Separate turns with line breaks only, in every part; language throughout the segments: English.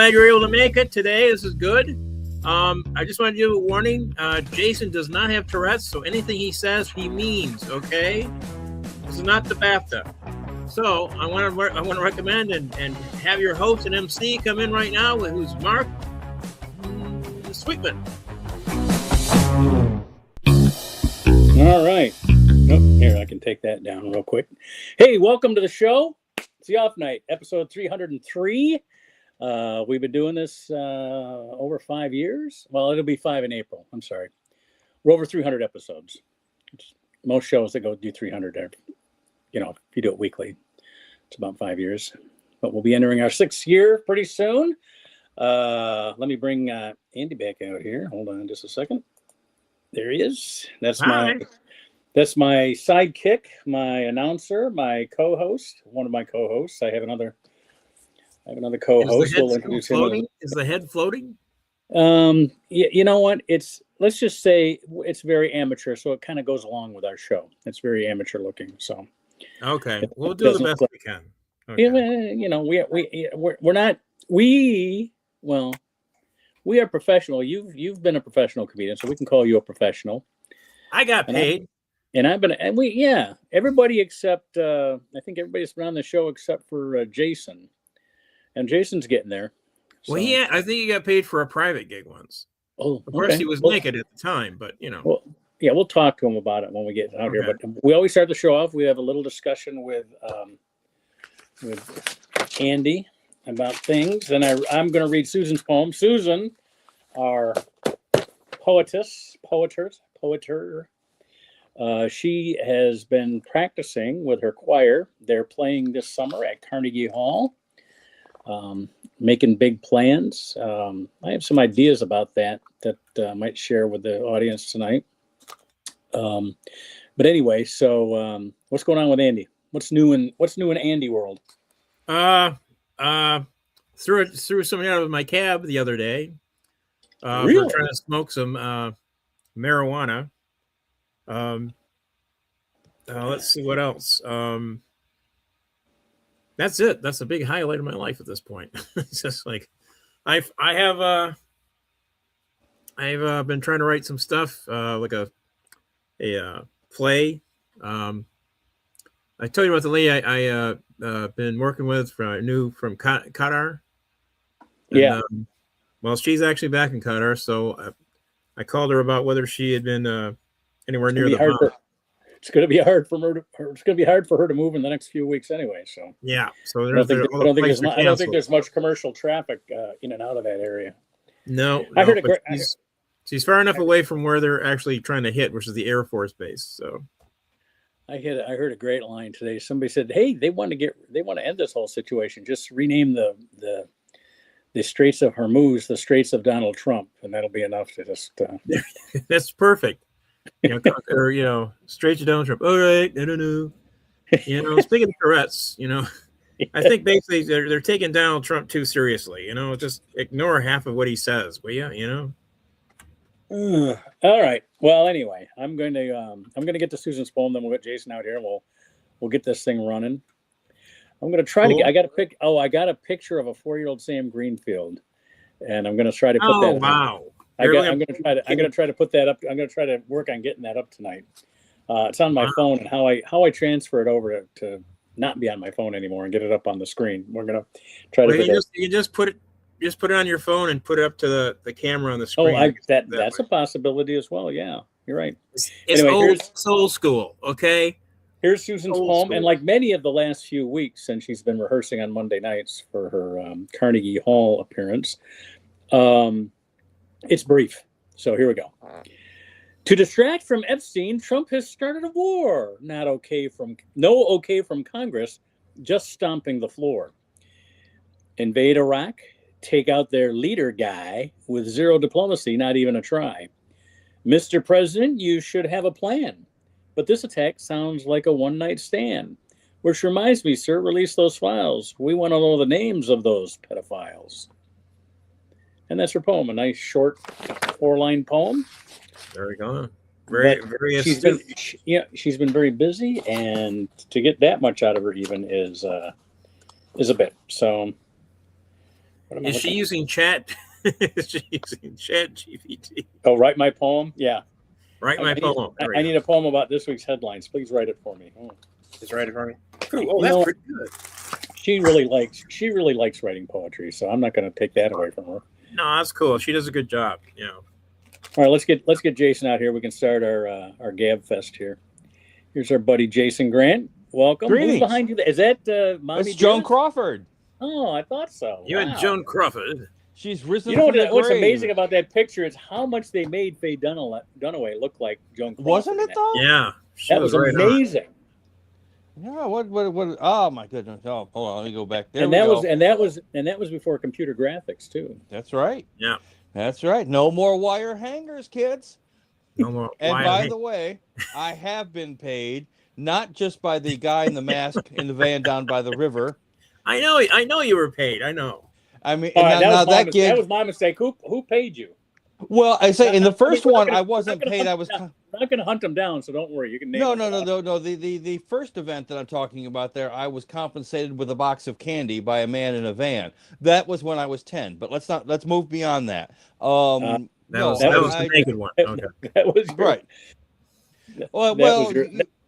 glad you're able to make it today. This is good. I just want to give a warning. Jason does not have Tourette's, so anything he says, he means, okay? This is not the bathtub. So I want to recommend and have your host and MC come in right now, who's Mark Sweetman.
All right. Oh, here, I can take that down real quick. Hey, welcome to the show. It's the Off Night, episode 303. We've been doing this over 5 years. Well, it'll be 5 in April. I'm sorry. We're over 300 episodes. Most shows that do 300, if you do it weekly, it's about 5 years. But we'll be entering our 6th year pretty soon. Let me bring Andy back out here. Hold on just a second. There he is. That's my sidekick, my announcer, my co-host, one of my co-hosts. I have another co-host. We'll introduce him.
Is the head floating?
You know what? Let's just say it's very amateur, so it kind of goes along with our show. It's very amateur looking. So
okay, we'll do the best we can. Okay.
We are professional. You've been a professional comedian, so we can call you a professional.
I got paid.
Everybody except I think everybody's been on the show except for Jason, and Jason's getting there. So.
Well, I think he got paid for a private gig once.
Oh,
of course he was naked at the time, but
Well, yeah, we'll talk to him about it when we get out here. But we always start the show off. We have a little discussion with Andy about things, and I'm going to read Susan's poem. Susan, our poeter. She has been practicing with her choir. They're playing this summer at Carnegie Hall, making big plans. I have some ideas about that I might share with the audience tonight. But anyway, so what's going on with Andy? What's new in Andy world?
Threw something out of my cab the other day.
Really?
For trying to smoke some marijuana. Let's see what else. That's it. That's a big highlight of my life at this point. It's just like I've been trying to write some stuff, like a play. I told you about the lady I been working with from Qatar.
Yeah.
Well, she's actually back in Qatar, so I called her about whether she had been anywhere near the bomb.
It's going to be hard for her. It's going to be hard for her to move in the next few weeks anyway. So
yeah. So
I don't think there's much commercial traffic in and out of that area.
No,
I heard
she's far enough away from where they're actually trying to hit, which is the Air Force Base. So
I heard a great line today. Somebody said, "Hey, they want to end this whole situation. Just rename the Straits of Hormuz the Straits of Donald Trump, and that'll be enough to just."
That's perfect. Or straight to Donald Trump. All right, I don't know. Speaking of Tourette's, I think basically they're taking Donald Trump too seriously. Just ignore half of what he says, will you?
All right. Well, anyway, I'm going to get to Susan's poem, then we'll get Jason out here, and we'll get this thing running. I'm going to try to. I got a picture of a 4-year-old Sam Greenfield, and I'm going to try to put that.
Oh wow.
I'm going to try to put that up. I'm going to try to work on getting that up tonight. It's on my phone, and how I transfer it over to not be on my phone anymore and get it up on the screen. We're going to try to.
You just put it on your phone and put it up to the camera on the screen.
Oh, that's a possibility as well. Yeah, you're right.
It's old school. Okay.
Here's Susan's poem, and like many of the last few weeks, since she's been rehearsing on Monday nights for her Carnegie Hall appearance. It's brief, so here we go. To distract from Epstein, Trump has started a war. No okay from Congress, just stomping the floor. Invade Iraq, take out their leader guy with zero diplomacy, not even a try. Mr. President, you should have a plan. But this attack sounds like a one-night stand. Which reminds me, sir, release those files. We want to know the names of those pedophiles. And that's her poem, a nice short 4-line poem.
Very good. Very astute.
She's been very busy, and to get that much out of her even is a bit. So
Is she using chat? Is she using Chat GPT?
Oh, write my poem. Yeah.
Write my poem.
I need a poem about this week's headlines. Please write it for me. Oh.
Just write it for me. Oh, that's pretty good.
She really likes writing poetry, so I'm not going to take that away from her.
No, that's cool. She does a good job.
All right, let's get Jason out here. We can start our Gab Fest here. Here's our buddy Jason Grant. Welcome.
Greetings.
Who's behind you? Is that Mommy?
It's Joan Crawford.
Oh, I thought so.
You and Joan Crawford.
She's risen.
You know
from the
what's
grave.
amazing about that picture is how much they made Faye Dunaway look like Joan Crawford.
Wasn't it though?
Yeah,
that was
right
amazing.
Yeah. What? Oh my goodness. Oh, hold on. Let me go back there.
And that was before computer graphics too.
That's right.
Yeah.
That's right. No more wire hangers, kids.
No more.
And by the way, I have been paid not just by the guy in the mask in the van down by the river.
I know you were paid. I know.
I mean,
that was my mistake. Who paid you?
Well, I say in the first one, I wasn't paid. I was.
I'm not going to hunt them down, so don't worry. You can name
No. The first event that I'm talking about there, I was compensated with a box of candy by a man in a van. That was when I was 10. But let's move beyond that.
That was the naked one. Okay.
That was
right.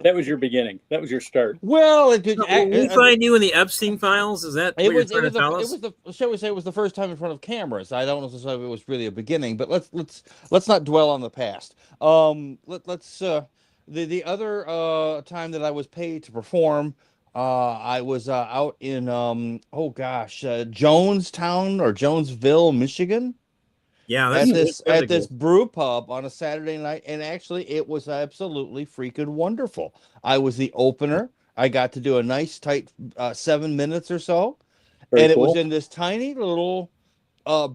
That was your beginning. That was your start.
Well,
we find you in the Epstein files. Is that what you're trying to tell us?
Shall we say it was the first time in front of cameras? I don't know if it was really a beginning, but let's not dwell on the past. The other time that I was paid to perform, I was out in Jonestown or Jonesville, Michigan.
Yeah,
at this brew pub on a Saturday night, and actually it was absolutely freaking wonderful. I was the opener. I got to do a nice tight 7 minutes or so, It was in this tiny little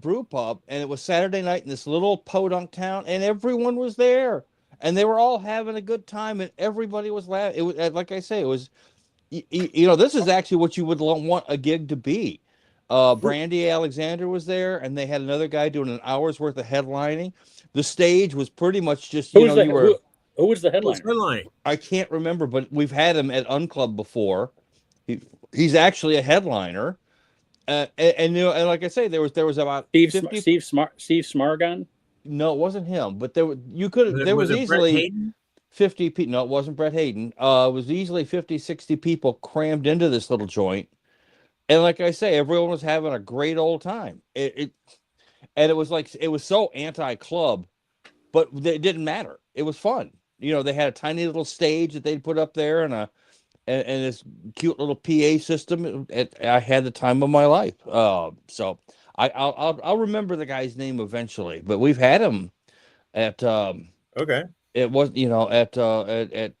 brew pub, and it was Saturday night in this little podunk town, and everyone was there, and they were all having a good time, and everybody was laughing. It was like I say, it was, this is actually what you would want a gig to be. Brandy Alexander was there, and they had another guy doing an hour's worth of headlining. The stage was pretty much just
who was the headliner?
I can't remember, but we've had him at Unclub before. He's actually a headliner, and like I say, there was about
Steve Smargon.
No, it wasn't him, but there was easily 50 people. No, it wasn't Brett Hayden. It was easily 50, 60 people crammed into this little joint. And like I say, everyone was having a great old time. It was so anti-club, but it didn't matter. It was fun. They had a tiny little stage that they'd put up there and this cute little PA system. I had the time of my life. So I'll remember the guy's name eventually. But we've had him at
okay.
It was at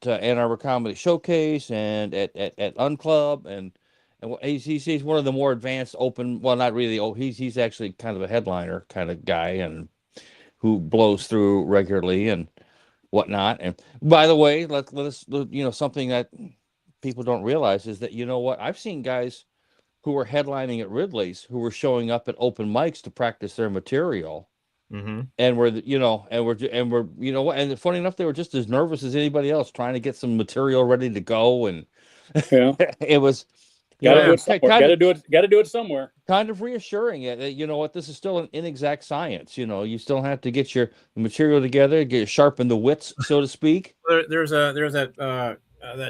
Ann Arbor Comedy Showcase and at Unclub and he's one of the more advanced open. Well, not really. He's actually kind of a headliner kind of guy and who blows through regularly and whatnot. And by the way, let us something that people don't realize is that I've seen guys who were headlining at Ridley's who were showing up at open mics to practice their material.
Mm-hmm.
And and funny enough, they were just as nervous as anybody else trying to get some material ready to go. And it was.
Got to do it somewhere.
Kind of reassuring it that this is still an inexact science. You still have to get your material together, sharpen the wits, so to speak.
There's that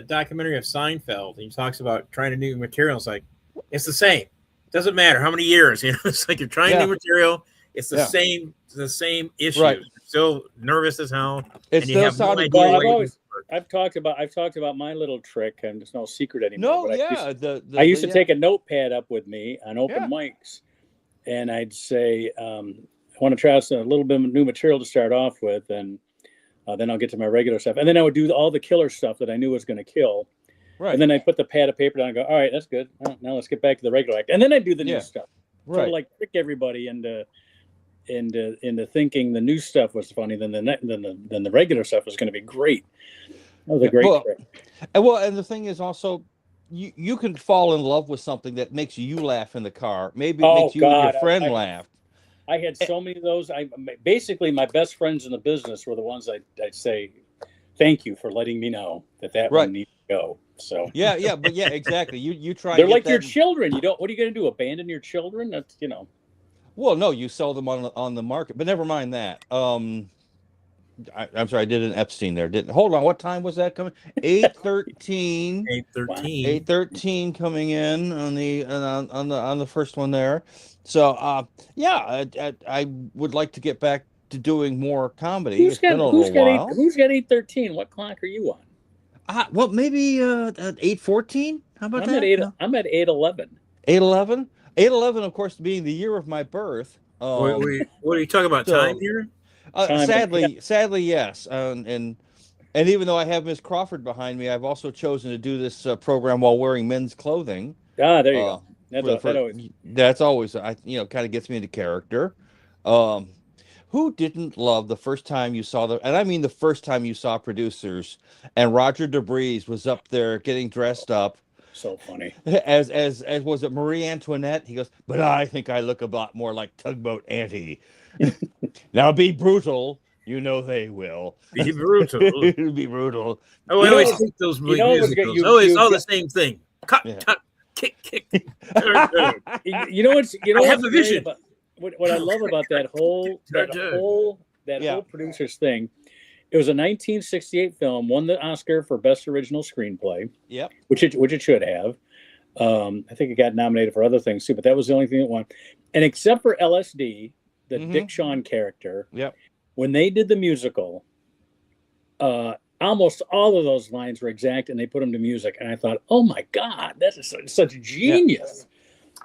documentary of Seinfeld. He talks about trying to do materials. Like it's the same. It doesn't matter how many years. It's like you're trying new material. It's the same issue. Right. You're still nervous as hell.
It's still sounding great.
I've talked about my little trick, and it's no secret anymore.
No, yeah.
I used to take a notepad up with me on open mics, and I'd say, I want to try out a little bit of new material to start off with, and then I'll get to my regular stuff. And then I would do all the killer stuff that I knew was going to kill. Right. And then I put the pad of paper down and go, all right, that's good. Well, now let's get back to the regular act. And then I do the new stuff. Right. So trick everybody into thinking the new stuff was funny, then the regular stuff was going to be great. That was a great trick.
And the thing is also, you can fall in love with something that makes you laugh in the car. Maybe it makes you and your friend laugh.
I had so many of those. Basically my best friends in the business were the ones I'd say, thank you for letting me know that one needs to go. So
yeah, exactly. You try.
They're like your children. What are you going to do? Abandon your children? That's
Well, no, you sell them on the market, but never mind that. I'm sorry, I did an Epstein there. Didn't hold on. What time was that coming? 8:13.
813.
8:13 coming in on the first one there. So yeah, I would like to get back to doing more comedy. It's been a little while.
Who's got 813? What clock are you on?
Well, maybe at 8:14. How about
I'm
that?
at 8. I'm at 811.
8:11. 8:11, of course, being the year of my birth.
What are you talking about?
so-
Time here?
Sadly, yes. And even though I have Miss Crawford behind me, I've also chosen to do this program while wearing men's clothing.
Ah, there you go.
That's always kind of gets me into character. Who didn't love the first time you saw and I mean the first time you saw Producers, and Roger DeBreeze was up there getting dressed up.
So funny.
As was it Marie Antoinette? He goes, but I think I look a lot more like Tugboat Auntie. Now be brutal. You know they will.
Be brutal.
Be brutal.
Oh, I always think those musicals. Always all the same thing. Cut, kick.
You know
I have the vision.
What I love about that whole Producers thing, it was a 1968 film, won the Oscar for Best Original Screenplay.
Yep.
Which it should have. I think it got nominated for other things too, but that was the only thing that won. And except for LSD, the Dick Shawn character, when they did the musical, almost all of those lines were exact, and they put them to music. And I thought, oh my God, that is such genius.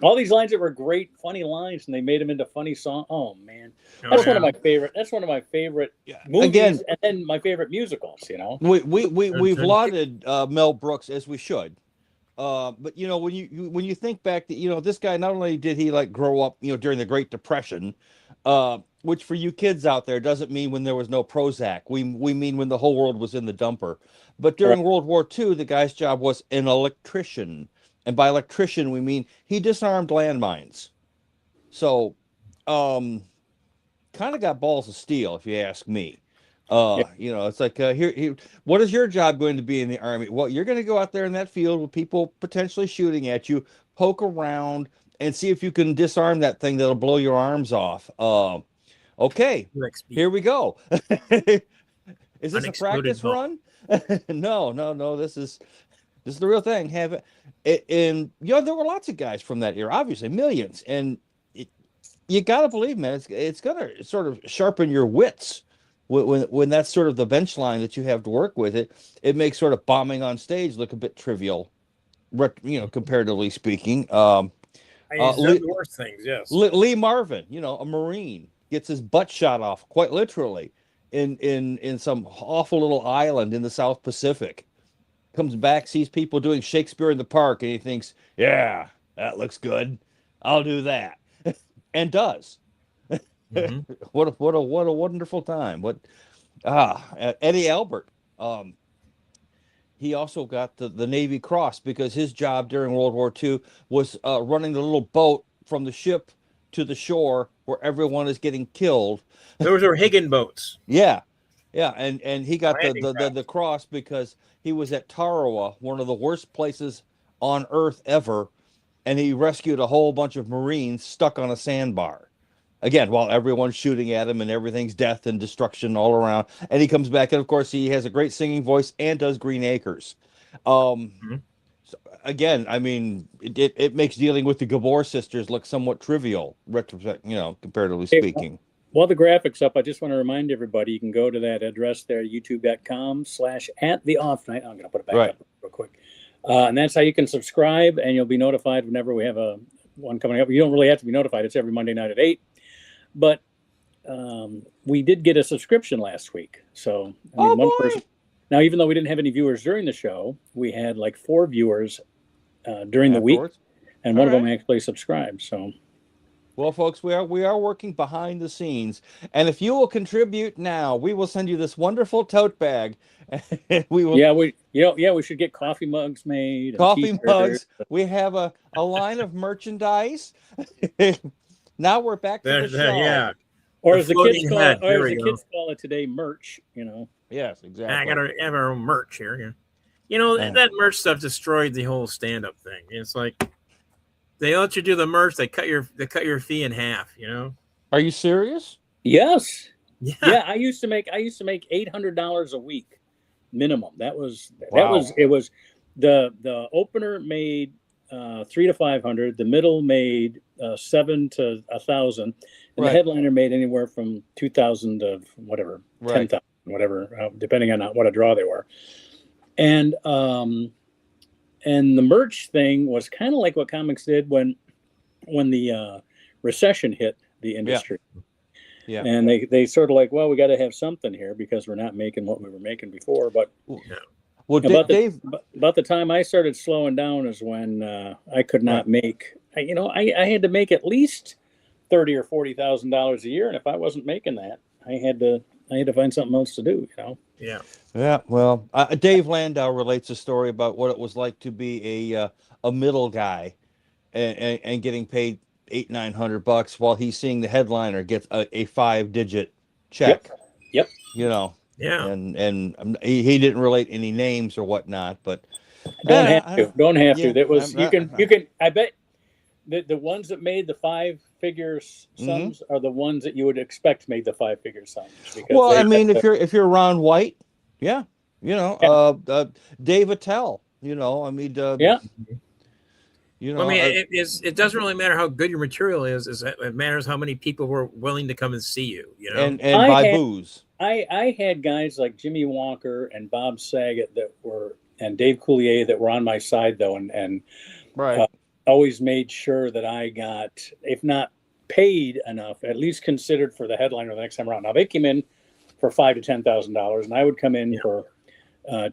All these lines that were great, funny lines, and they made them into funny songs. Oh man, that's one of my favorite. That's one of my favorite movies, and then my favorite musicals. You know,
we've lauded Mel Brooks, as we should. But when you think back that this guy, not only did he like grow up during the Great Depression, which for you kids out there doesn't mean when there was no Prozac. We mean when the whole world was in the dumper. But during World War II, the guy's job was an electrician. And by electrician, we mean he disarmed landmines. So, kind of got balls of steel, if you ask me. It's like, here, what is your job going to be in the Army? Well, you're going to go out there in that field with people potentially shooting at you, poke around, and see if you can disarm that thing that'll blow your arms off. Okay, here we go. Is this a practice run? No. This is the real thing. And there were lots of guys from that era, obviously millions, and you got to believe, man, it's gonna sort of sharpen your wits when that's sort of the bench line that you have to work with. It makes sort of bombing on stage look a bit trivial, comparatively speaking.
The worst things, yes.
Lee Marvin, a Marine, gets his butt shot off, quite literally, in some awful little island in the South Pacific. Comes back, sees people doing Shakespeare in the Park, and he thinks, yeah, that looks good. I'll do that. And does. Mm-hmm. What a wonderful time. Eddie Albert. He also got the Navy Cross because his job during World War II was running the little boat from the ship to the shore where everyone is getting killed.
Those are Higgin boats.
Yeah, and he got the cross because he was at Tarawa, one of the worst places on Earth ever, and he rescued a whole bunch of Marines stuck on a sandbar. Again, while everyone's shooting at him and everything's death and destruction all around, and he comes back, and of course he has a great singing voice and does Green Acres. So again, I mean, it makes dealing with the Gabor sisters look somewhat trivial, comparatively speaking.
While the graphics up, I just want to remind everybody, you can go to that address there, youtube.com/@theoffnight. I'm going to put it back up real quick. And that's how you can subscribe, and you'll be notified whenever we have one coming up. You don't really have to be notified. It's every Monday night at 8. But we did get a subscription last week. So, one person. Now, even though we didn't have any viewers during the show, we had like 4 viewers during the week, and one of them actually subscribed. So.
Well, folks, we are working behind the scenes, and if you will contribute now, we will send you this wonderful tote bag. We will.
We should get coffee mugs made.
Coffee mugs. We have a line of merchandise. Now we're back to the show.
Yeah.
Or as the kids call it today, merch.
Yes, exactly.
I gotta have our own merch here. That merch stuff destroyed the whole stand-up thing. It's like they let you do the merch. They cut your fee in half. You know.
Are you serious?
Yes.
Yeah.
Yeah, I used to make $800 a week minimum. That was
Wow.
it was the opener made 300 to 500, the middle made 7 to 1,000, and
Right.
the headliner made anywhere from 2,000 to whatever,
Right.
10,000, whatever, depending on what a draw they were. And the merch thing was kind of like what comics did when the recession hit the industry.
Yeah.
And they sort of like, well, we got to have something here because we're not making what we were making before. But
Well, Dave,
about the time I started slowing down is when I could not make. I had to make at least $30,000 or $40,000 a year, and if I wasn't making that, I had to find something else to do.
Yeah.
Yeah. Well, Dave Landau relates a story about what it was like to be a middle guy and getting paid $800-900 while he's seeing the headliner get a 5-digit check.
Yep.
Yeah. And he didn't relate any names or whatnot, but
don't have to. That was you can. I bet the ones that made the 5-figure sums are the ones that you would expect made the 5-figure sums.
Well, I mean, if you're Ron White, Dave Attell, I mean,
yeah.
I mean, it doesn't really matter how good your material is. It matters how many people were willing to come and see you.
And buy booze.
I had guys like Jimmy Walker and Bob Saget and Dave Coulier that were on my side though, and
right.
Always made sure that I got, if not paid enough, at least considered for the headliner the next time around. Now they came in for $5,000 to $10,000, and I would come in for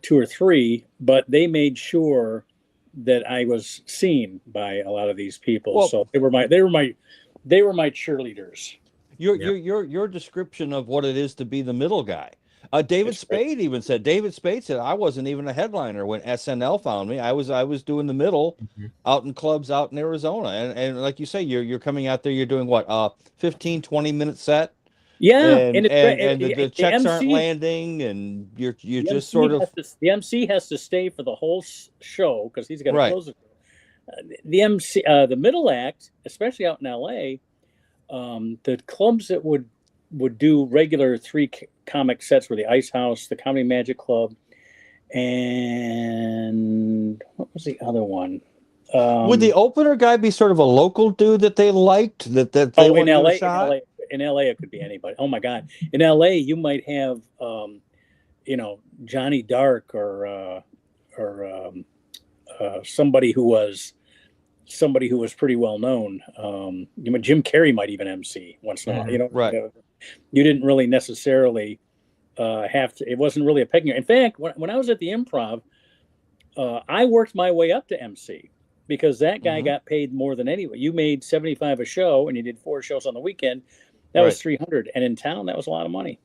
2 or 3, but they made sure that I was seen by a lot of these people. Well, so they were my cheerleaders.
Your description of what it is to be the middle guy. David Spade even said. David Spade said I wasn't even a headliner when SNL found me. I was doing the middle out in clubs out in Arizona, and like you say, you're coming out there. You're doing what 15-20 minute set.
Yeah,
and the checks aren't landing, and you're just sort of
the MC has to stay for the whole show because he's got to close it. The MC, the middle act, especially out in LA, the clubs that would do regular 3 comic sets were the Ice House, the Comedy Magic Club, and what was the other one?
Would the opener guy be sort of a local dude that they liked that they wanted to give a shot?
In LA, it could be anybody. Oh my God! In LA, you might have, Johnny Dark or somebody who was pretty well known. Jim Carrey might even MC once in a while.
Right.
You didn't really necessarily have to. It wasn't really a pecking order. In fact, when I was at the Improv, I worked my way up to MC because that guy got paid more than anyone. You made $75 a show, and you did 4 shows on the weekend. That was $300, and in town, that was a lot of money.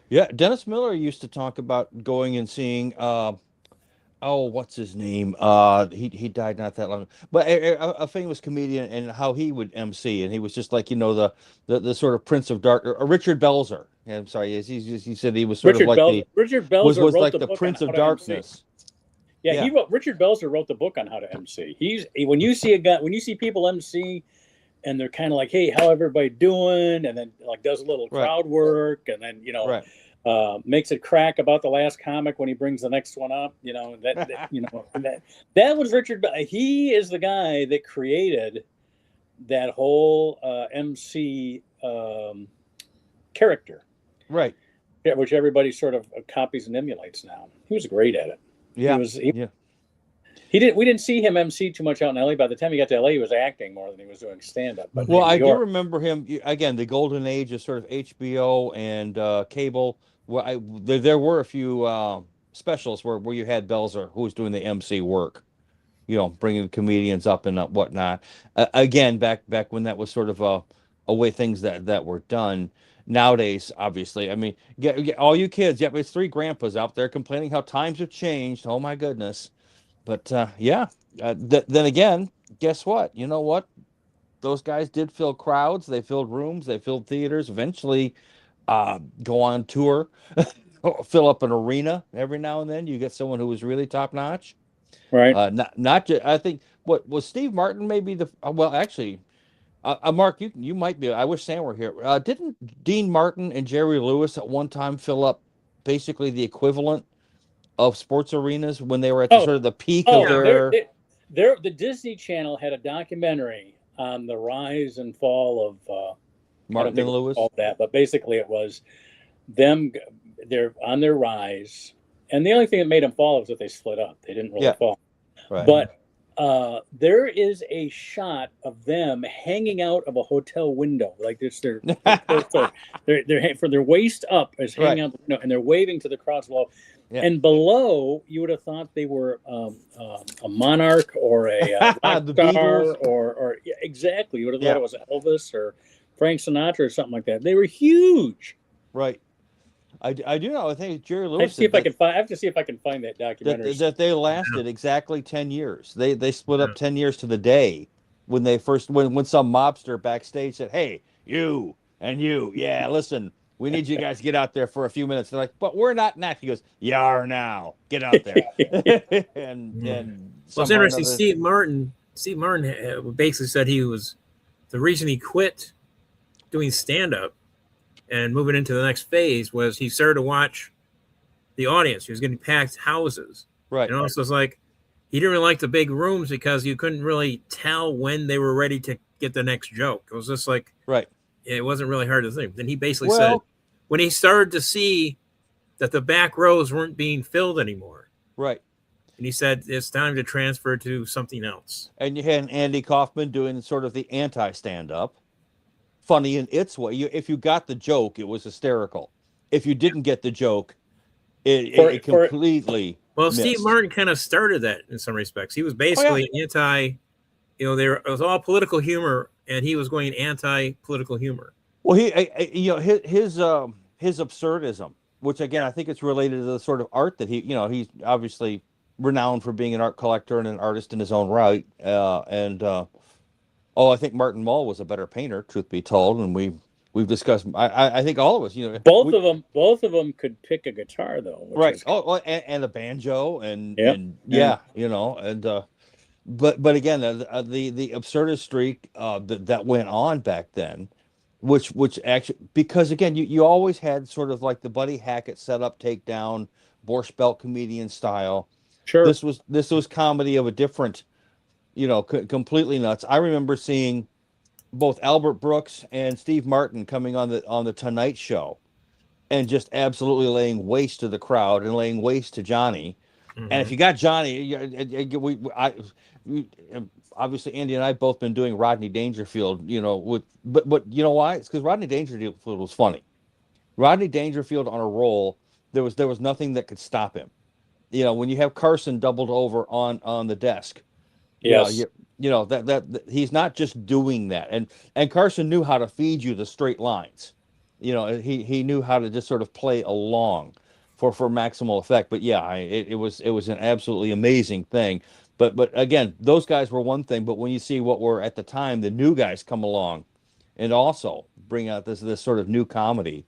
Yeah, Dennis Miller used to talk about going and seeing. What's his name? He died not that long, but a famous comedian, and how he would MC, and he was just like the sort of Prince of Dark, Richard Belzer. Yeah, I'm sorry, he said he was sort of like
Richard Belzer
was like the Prince of Darkness.
Yeah, Richard Belzer wrote the book on how to MC. When you see people MC, and they're kind of like, hey, how everybody doing? And then like does a little crowd work, and then makes it crack about the last comic when he brings the next one up. That was Richard. He is the guy that created that whole MC character,
right?
Which everybody sort of copies and emulates now. He was great at it.
Yeah,
We didn't see him MC too much out in LA. By the time he got to LA, he was acting more than he was doing stand-up. But
I do remember him again. The golden age of sort of HBO and cable. Well, there were a few specials where you had Belzer who was doing the MC work, bringing comedians up and whatnot. Again, back when that was sort of a way things that were done. Nowadays, obviously, I mean, get all you kids. Yep, it's 3 grandpas out there complaining how times have changed. Oh my goodness. But then again, guess what? You know what? Those guys did fill crowds. They filled rooms. They filled theaters. Eventually, go on tour, fill up an arena every now and then. You get someone who was really top notch.
Right.
Not just, I think what was Steve Martin maybe the well actually Mark, you might be. I wish Sam were here. Didn't Dean Martin and Jerry Lewis at one time fill up basically the equivalent of sports arenas when they were at the
Oh,
sort of the peak of
oh,
their
the Disney Channel had a documentary on the rise and fall of. I don't
Martin
think
and
it was
Lewis?
called that, but basically it was them. They're on their rise, and the only thing that made them fall was that they split up. They didn't really
Yeah,
fall.
right.
But there is a shot of them hanging out of a hotel window, like this. Their torso, from their waist up is hanging
Right.
out the window, and they're waving to the crowds below.
Yeah.
And below, you would have thought they were a monarch or a rock
The
star,
Beatles.
or yeah, exactly. You would have thought
Yeah.
it was Elvis or Frank Sinatra or something like that. They were huge.
Right. I do know. I think Jerry
I
Lewis
have to see if I can find. I have to see if I can find that documentary.
that they lasted exactly 10 years. They split up 10 years to the day when they first when some mobster backstage said, "Hey, you and you, yeah, listen, we need you guys to get out there for a few minutes." They're like, "But we're not now." He goes, "You are now. Get out there." and
Well, it's interesting. Steve Martin basically said he was the reason he quit doing stand up and moving into the next phase was he started to watch the audience. He was getting packed houses.
Right.
And also it's like he didn't really like the big rooms because you couldn't really tell when they were ready to get the next joke. It was just like
right.
It wasn't really hard to think. Then he basically said when he started to see that the back rows weren't being filled anymore.
Right.
And he said it's time to transfer to something else.
And you had Andy Kaufman doing sort of the anti-stand-up. Funny in its way. If you got the joke, it was hysterical. If you didn't get the joke, it completely
Well,
missed.
Steve Martin kind of started that in some respects. He was basically anti, it was all political humor, and he was going anti-political humor.
Well, his absurdism, which again I think it's related to the sort of art that he's obviously renowned for being an art collector and an artist in his own right. I think Martin Mull was a better painter, truth be told, and we've discussed. I think all of us,
both of them could pick a guitar though,
right? And a banjo, but again, the absurdist streak that went on back then, which actually, because again, you always had sort of like the Buddy Hackett setup, takedown, Borscht Belt comedian style.
Sure,
this was comedy of a different, completely nuts. I remember seeing both Albert Brooks and Steve Martin coming on the Tonight Show, and just absolutely laying waste to the crowd and laying waste to Johnny. Mm-hmm. And if you got Johnny, obviously Andy and I have both been doing Rodney Dangerfield, but you know why? It's because Rodney Dangerfield was funny. Rodney Dangerfield on a roll, there was nothing that could stop him. When you have Carson doubled over on the desk,
yes,
that he's not just doing that, and Carson knew how to feed you the straight lines. He knew how to just sort of play along for maximal effect. But yeah, it was an absolutely amazing thing. But again, those guys were one thing. But when you see what were at the time the new guys come along, and also bring out this sort of new comedy,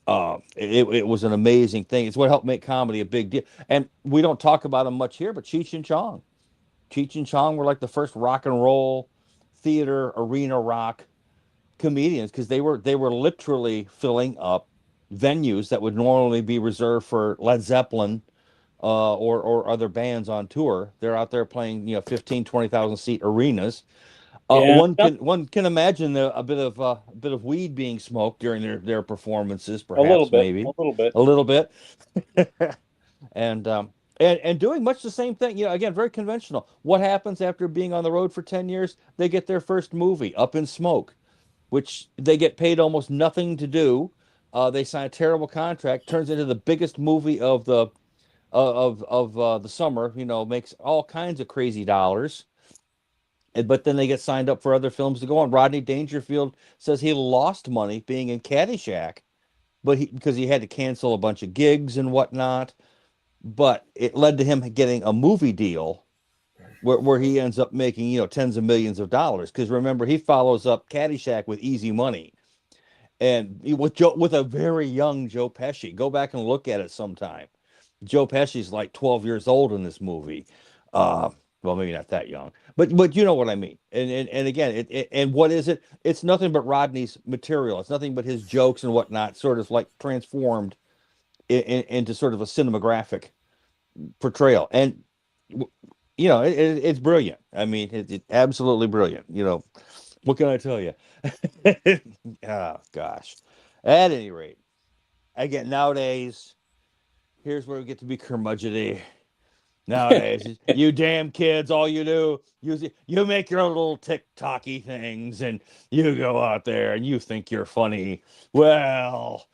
it was an amazing thing. It's what helped make comedy a big deal. And we don't talk about them much here, but Cheech and Chong were like the first rock and roll theater arena rock comedians, because they were literally filling up venues that would normally be reserved for Led Zeppelin or other bands on tour. They're out there playing 15,000-20,000 seat arenas. One can imagine a bit of weed being smoked during their performances, perhaps. A little bit. And doing much the same thing, again, very conventional. What happens after being on the road for 10 years? They get their first movie, Up in Smoke, which they get paid almost nothing to do. They sign a terrible contract, turns into the biggest movie of the summer, makes all kinds of crazy dollars. But then they get signed up for other films to go on. Rodney Dangerfield says he lost money being in Caddyshack, because he had to cancel a bunch of gigs and whatnot. But it led to him getting a movie deal where he ends up making, tens of millions of dollars. Because remember, he follows up Caddyshack with Easy Money, and with a very young Joe Pesci. Go back and look at it sometime. Joe Pesci's like 12 years old in this movie. Well, maybe not that young, but you know what I mean. And again, and what is it? It's nothing but Rodney's material. It's nothing but his jokes and whatnot, sort of like transformed into sort of a cinematographic portrayal. And it's brilliant. I mean, it's absolutely brilliant. What can I tell you? Oh gosh. At any rate, again, nowadays, here's where we get to be curmudgeony. Nowadays, you damn kids, all you do, you make your own little TikTok-y things, and you go out there and you think you're funny. Well,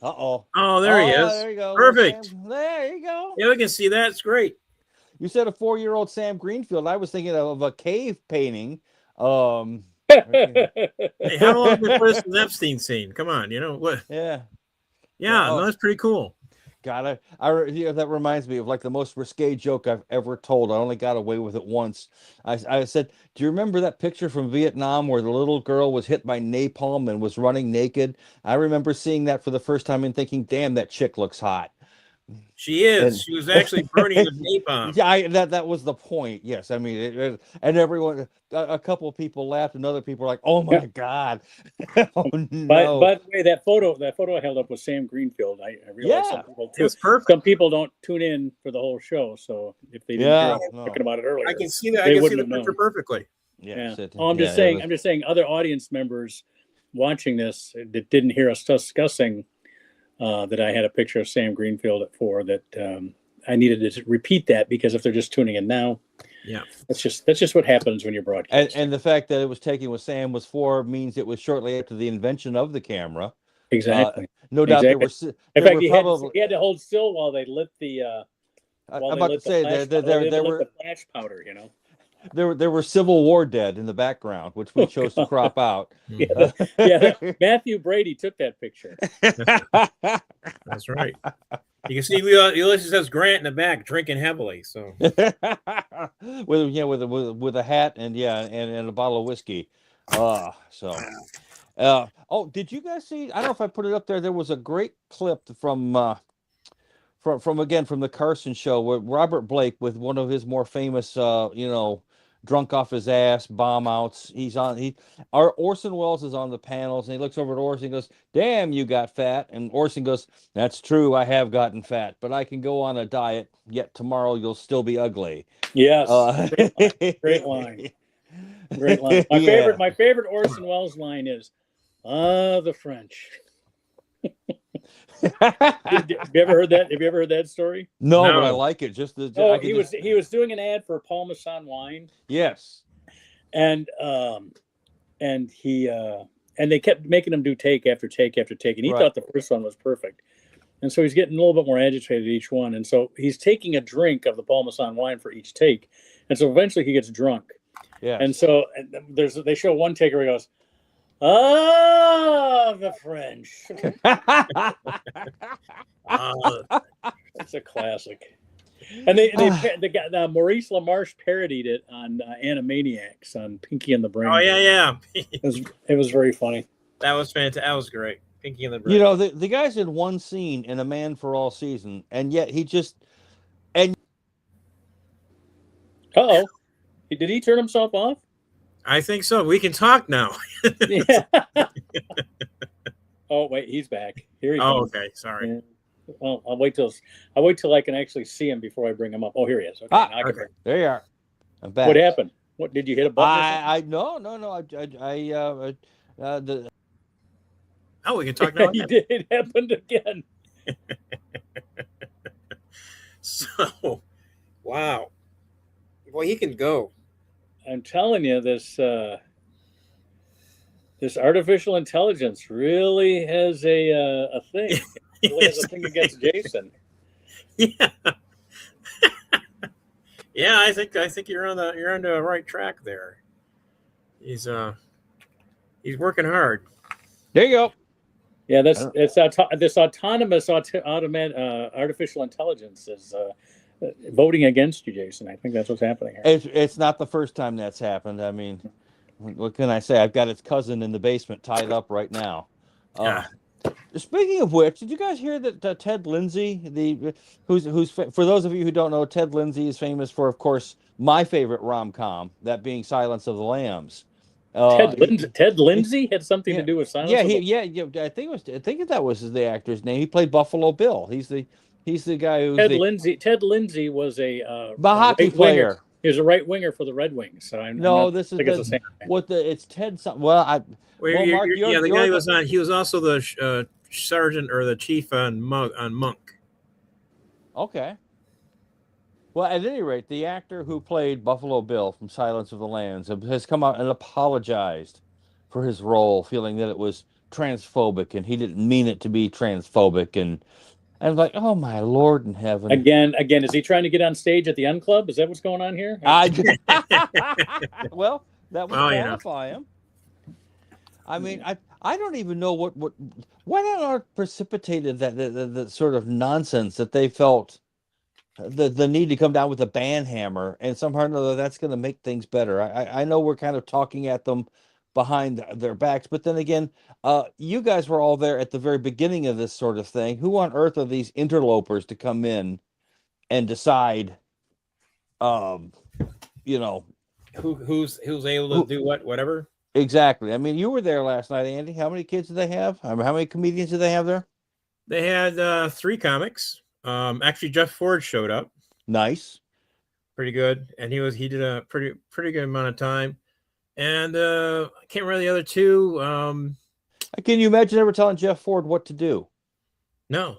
Oh, there he is.
There you go.
Perfect.
There you go.
Yeah, we can see that. It's great.
You said a 4-year-old Sam Greenfield. I was thinking of a cave painting.
Hey, how long before this was Epstein scene? Come on, what?
Yeah.
Yeah, no, that's pretty cool.
God, that reminds me of like the most risque joke I've ever told. I only got away with it once. I said, do you remember that picture from Vietnam where the little girl was hit by napalm and was running naked? I remember seeing that for the first time and thinking, damn, that chick looks hot.
She is. She was actually burning with napalm.
Yeah, that was the point. Yes, I mean, and everyone, a couple of people laughed, and other people were like, "Oh my God!" Oh no!
By the way, that photo I held up was Sam Greenfield. I realized some people don't tune in for the whole show, so if they didn't hear us talking about it earlier,
I can see that. I can see the picture perfectly.
Yeah. I'm just saying, other audience members watching this that didn't hear us discussing. That I had a picture of Sam Greenfield at 4 that I needed to repeat that because if they're just tuning in now, that's just what happens when you're broadcasting.
And the fact that it was taken with Sam was 4 means it was shortly after the invention of the camera.
Exactly.
No doubt there were.
In fact, he had to hold still while they lit the.
I'm about to say there were
the flash powder.
There were Civil War dead in the background, which we chose to crop out.
Matthew Brady took that picture.
That's right. You can see Ulysses S. Grant in the back drinking heavily. So
with a hat and a bottle of whiskey. Did you guys see? I don't know if I put it up there. There was a great clip from the Carson show where Robert Blake with one of his more famous drunk off his ass bomb outs. Orson Welles is on the panels and he looks over at Orson and goes, "Damn, you got fat." And Orson goes, "That's true, I have gotten fat, but I can go on a diet, yet tomorrow you'll still be ugly."
Yes. Great line. Great line. My favorite Orson Welles line is, the French. Have you ever heard that? Have you ever heard that story?
No. But I like it.
He was doing an ad for Paul Masson wine.
Yes,
and they kept making him do take after take after take, and he thought the first one was perfect, and so he's getting a little bit more agitated each one, and so he's taking a drink of the Paul Masson wine for each take, and so eventually he gets drunk.
Yeah,
and so they show one take where he goes, "Oh, the French." It's a classic. And Maurice LaMarche parodied it on Animaniacs on Pinky and the Brain.
Oh yeah.
It was very funny.
That was fantastic. That was great. Pinky and the Brain.
The guy's in one scene in A Man for All Season, and yet he just
Uh-oh. Did he turn himself off?
I think so. We can talk now.
Yeah. Oh wait, he's back. Here he goes.
Okay. Sorry.
Yeah. Well, I'll wait till I can actually see him before I bring him up. Oh, here he is. Okay.
There you are. I'm back.
What happened? What did you hit a button?
No.
We can talk now.
He did. It happened again.
So, wow. Well, he can go.
I'm telling you, this artificial intelligence really has a thing. It really has a thing against Jason.
Yeah. Yeah, I think you're on the right track there. He's working hard.
There you go.
Yeah, this autonomous artificial intelligence is voting against you, Jason. I think that's what's happening here.
It's not the first time that's happened. I mean, what can I say? I've got its cousin in the basement tied up right now. Speaking of which, did you guys hear that Ted Lindsay, who's for those of you who don't know, Ted Lindsay is famous for, of course, my favorite rom-com, that being Silence of the Lambs.
Ted Lindsay had something to
Yeah,
do with Silence
yeah,
of the
yeah. I think that was the actor's name. He played Buffalo Bill. He's the guy who's
Ted Lindsay was a
hockey
right winger.
player.
He was a right winger for the Red Wings. So I'm
No,
not
this is
think it's the same thing.
it's Ted something. Well, Mark,
yeah, the guy was on. He was also the sergeant or the chief on Monk.
Okay. Well, at any rate, the actor who played Buffalo Bill from Silence of the Lambs has come out and apologized for his role, feeling that it was transphobic and he didn't mean it to be transphobic. And I'm like, oh my Lord in heaven!
Again, is he trying to get on stage at the N Club? Is that what's going on here?
Well, that would qualify him. I mean, I don't even know what on earth precipitated that sort of nonsense that they felt the need to come down with a band hammer and somehow or another that's going to make things better. I know we're kind of talking at them behind their backs, but then again, you guys were all there at the very beginning of this sort of thing. Who on earth are these interlopers to come in and decide, you know,
who's able to do whatever?
Exactly. I mean, you were there last night, Andy. How many kids did they have? How many comedians did they have there?
They had 3 comics. Actually, Jeff Ford showed up.
Nice.
Pretty good, and he did a pretty good amount of time. And I can't remember the other 2.
Can you imagine ever telling Jeff Ford what to do?
No.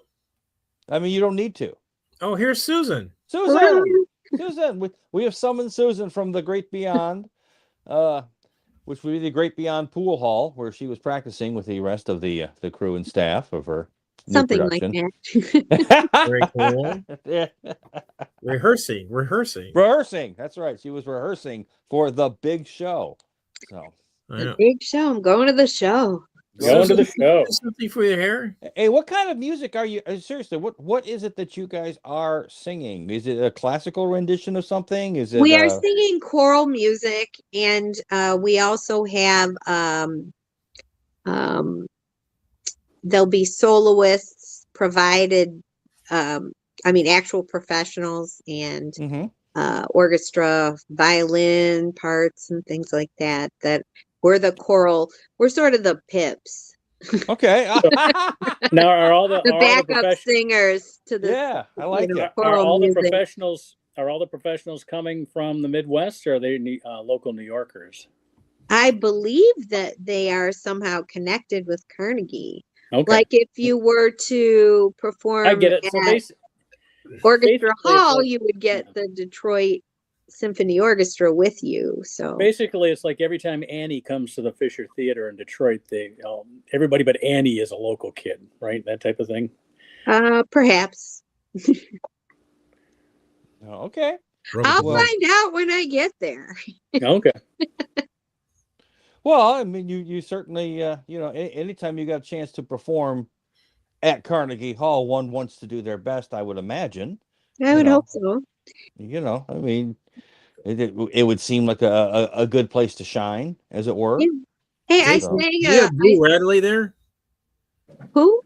I mean, you don't need to.
Oh, here's Susan.
Susan. We have summoned Susan from the great beyond, which would be the great beyond pool hall, where she was practicing with the rest of the crew and staff of her
something
new
like
production.
that.
Very cool.
Yeah.
Rehearsing.
That's right. She was rehearsing for the big show. So
the big show. I'm going to the show.
Going to the show.
Something for your hair.
Hey, what kind of music are you? Seriously, what is it that you guys are singing? Is it a classical rendition of something? Is it?
We are singing choral music, and we also have there'll be soloists provided. Actual professionals and orchestra, violin parts, and things like that. That we're the choral. We're sort of the pips.
Okay.
Now, are all the
backup singers to the?
Yeah, I like it.
Are all the professionals? Are all the professionals coming from the Midwest, or are they local New Yorkers?
I believe that they are somehow connected with Carnegie.
Okay.
Like if you were to perform
I get it.
at Orchestra Hall, you would get the Detroit Symphony Orchestra with you. So
basically, it's like every time Annie comes to the Fisher Theater in Detroit, everybody but Annie is a local kid, right? That type of thing.
Perhaps.
Okay.
I'll find out when I get there.
Okay.
Well, I mean, you certainly, anytime you got a chance to perform at Carnegie Hall, one wants to do their best, I would imagine.
I would hope so.
I mean, it would seem like a good place to shine, as it were.
Yeah. Hey, I sang.
You have Boo Radley there?
Who?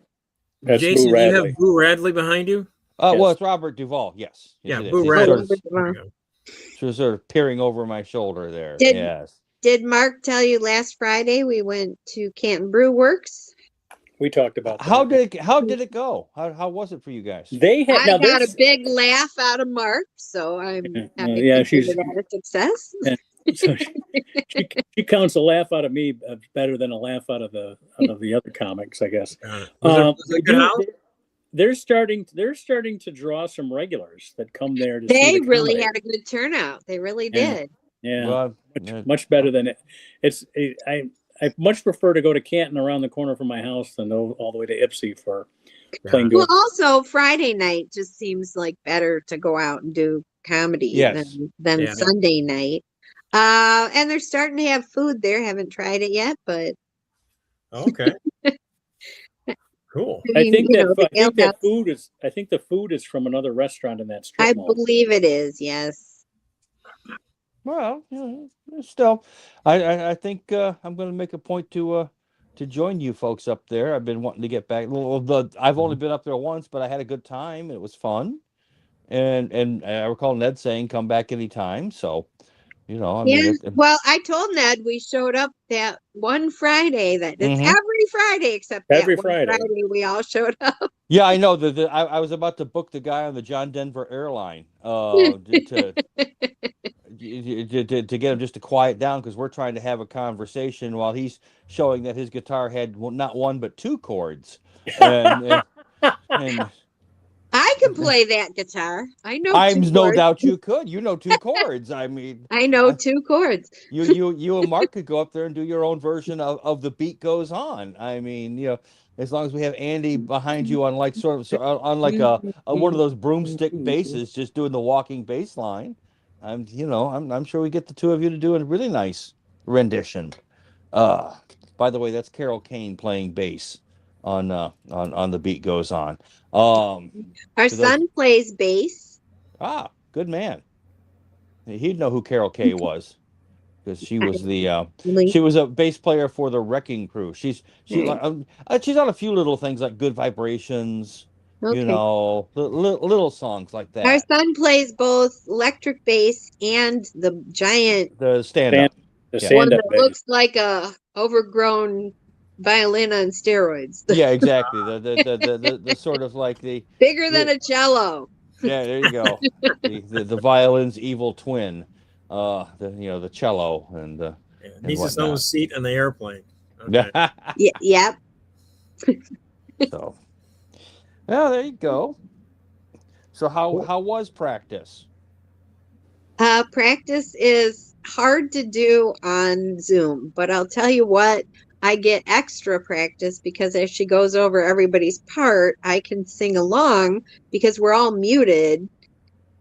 That's
Jason,
Boo
do you have Boo Radley behind you?
Yes. Well, it's Robert Duvall. Yes.
Yeah, Boo Radley.
She was sort of peering over my shoulder there. Yes.
Did Mark tell you last Friday we went to Canton Brew Works?
We talked about that.
How did it go? How was it for you guys?
I got a big laugh out of Mark, so I'm happy to consider that a success.
So she counts a laugh out of me better than a laugh out of the other comics, I guess. They're starting to draw some regulars that come there.
They really had a good turnout. They really did.
Yeah, well, much better than it. I much prefer to go to Canton around the corner from my house than go all the way to Ipsy for playing.
Well, also Friday night just seems like better to go out and do comedy than Sunday night. And they're starting to have food there. Haven't tried it yet, but
okay. Cool.
I think the food is from another restaurant in that strip
I
mall.
believe it is. Yes.
Well, still, I think I'm going to make a point to join you folks up there. I've been wanting to get back. I've only been up there once, but I had a good time. It was fun, and I recall Ned saying, "Come back anytime." So, I mean,
well, I told Ned we showed up that one Friday. It's every Friday except
every
that
Friday.
one Friday we all showed up.
Yeah, I know. I was about to book the guy on the John Denver airline to get him just to quiet down, because we're trying to have a conversation while he's showing that his guitar had not one but two chords, and
I can play that guitar. I know.
I'm
two
no
chords.
doubt you could. You know two chords. I mean,
I know two chords.
You and Mark could go up there and do your own version of The Beat Goes On. I mean, as long as we have Andy behind you on like on like a one of those broomstick basses, just doing the walking bass line. I'm sure we get the two of you to do a really nice rendition. By the way, that's Carol Kane playing bass on The Beat Goes On.
Our son plays bass.
Good man. He'd know who Carol Kay was, because she was
She
was a bass player for the Wrecking Crew. She's on a few little things like Good Vibrations, little songs like that.
Our son plays both electric bass and the giant,
the stand-up,
one that looks like a overgrown violin on steroids.
Yeah, exactly. The sort of like the
bigger than a cello.
Yeah, there you go. the violin's evil twin, the cello and
needs his own seat in the airplane.
Okay.
Yep.
So, yeah, there you go. So how was practice?
Practice is hard to do on Zoom, but I'll tell you what, I get extra practice because as she goes over everybody's part, I can sing along because we're all muted,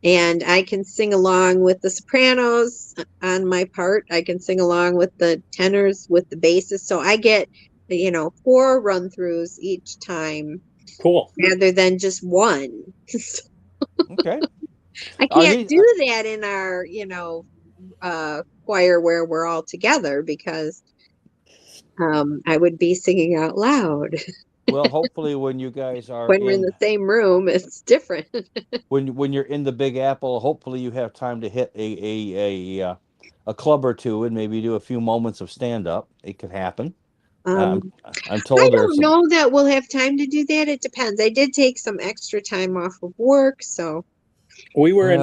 and I can sing along with the sopranos on my part. I can sing along with the tenors, with the basses. So I get, 4 run-throughs each time.
Cool.
Rather than just one.
Okay.
I can't do that in our, choir where we're all together because I would be singing out loud.
Well, hopefully when you guys are
when we're in the same room, it's different.
when you're in the Big Apple, hopefully you have time to hit a club or two and maybe do a few moments of stand-up. It could happen. I'm told
I don't know that we'll have time to do that. It depends. I did take some extra time off of work, so
we were in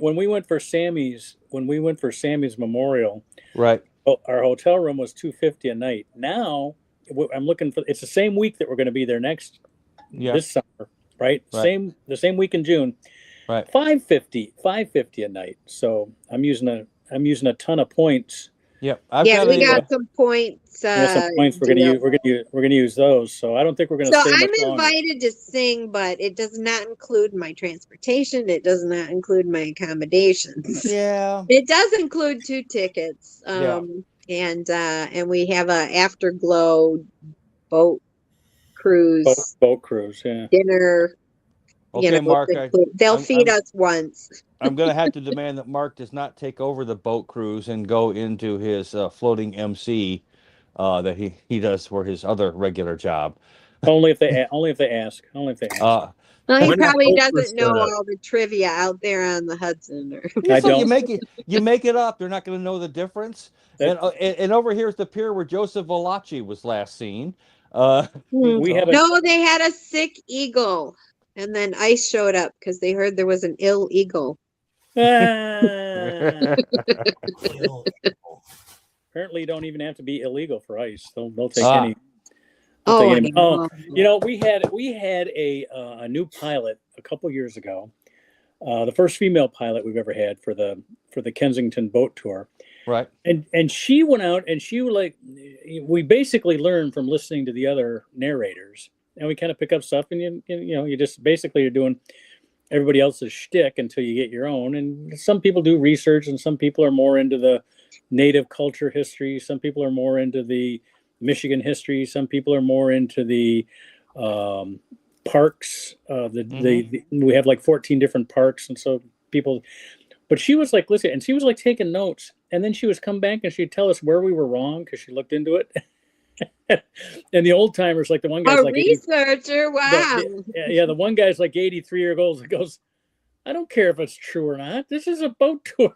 when we went for Sammy's memorial.
Right.
Our hotel room was $250 a night. Now I'm looking for. It's the same week that we're going to be there this summer, right? The same week in June.
Right.
$550 a night. So I'm using a ton of points.
Yep.
We got some points.
Some points we're gonna use those. So I don't think we're gonna.
So
stay
I'm
much
invited
longer.
to sing, but it does not include my transportation. It does not include my accommodations.
Yeah.
It does include 2 tickets. And we have a afterglow boat cruise.
Boat cruise. Yeah.
Dinner.
Okay, Mark.
They'll feed us once.
I'm going to have to demand that Mark does not take over the boat cruise and go into his floating MC that he does for his other regular job.
Only if they ask.
Well, he probably doesn't know all the trivia out there on the Hudson.
I don't. You make it up. They're not going to know the difference. And over here's the pier where Joseph Valachi was last seen.
No, they had a sick eagle. And then ICE showed up because they heard there was an ill eagle.
Apparently, you don't even have to be illegal for ICE. They'll take any. We had a new pilot a couple years ago, the first female pilot we've ever had for the Kensington boat tour.
Right.
And she went out and we basically learned from listening to the other narrators. And we kind of pick up stuff, and you just basically you're doing everybody else's shtick until you get your own. And some people do research, and some people are more into the native culture history. Some people are more into the Michigan history. Some people are more into the parks. We have like 14 different parks, and so people. But she was like, listen, and she was like taking notes, and then she was come back and she'd tell us where we were wrong because she looked into it. And the old timers, like the one guy's
A
like
researcher, wow.
the one guy's like 83 years old. He goes, I don't care if it's true or not. This is a boat tour.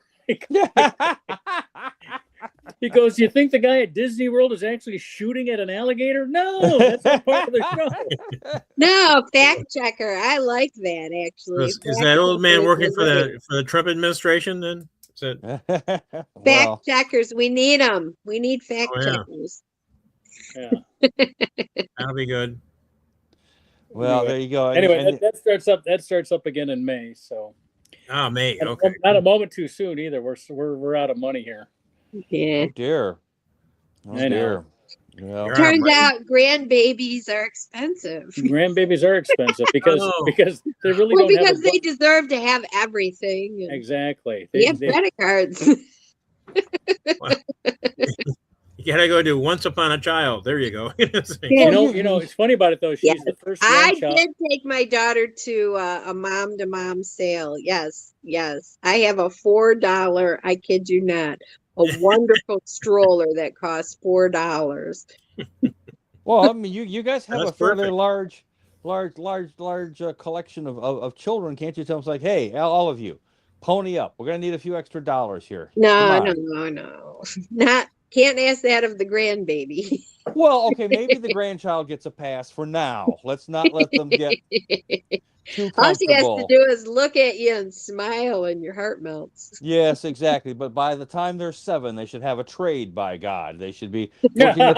He goes, you think the guy at Disney World is actually shooting at an alligator? No, that's not part of the show.
No, fact checker. I like that actually.
Is that old man working for the Trump administration then? Is it?
Fact checkers, we need them. We need fact checkers.
Yeah.
That'll be good.
Well, there you go.
Anyway, that starts up again in May. So.
Oh, May. Okay.
Not a moment too soon either. We're out of money here.
Yeah.
Oh dear. Oh dear. Yeah.
Turns out grandbabies are expensive.
Grandbabies are expensive because they really don't
because they deserve to have everything.
Exactly.
They have credit cards.
You gotta go do Once Upon a Child. There you go.
You know, it's funny about it though. She's the first grandchild.
I did take my daughter to a mom-to-mom sale. Yes. I have a $4. I kid you not. A wonderful stroller that costs $4.
Well, I mean, you guys have
That's
a fairly
perfect.
large collection of children. Can't you tell them, like, hey, all of you, pony up. We're gonna need a few extra dollars here.
No. Can't ask that of the grandbaby.
Well, okay, maybe the grandchild gets a pass for now. Let's not let them get too comfortable.
All she has to do is look at you and smile, and your heart melts.
Yes, exactly. But by the time they're 7, they should have a trade. By God, they should be looking at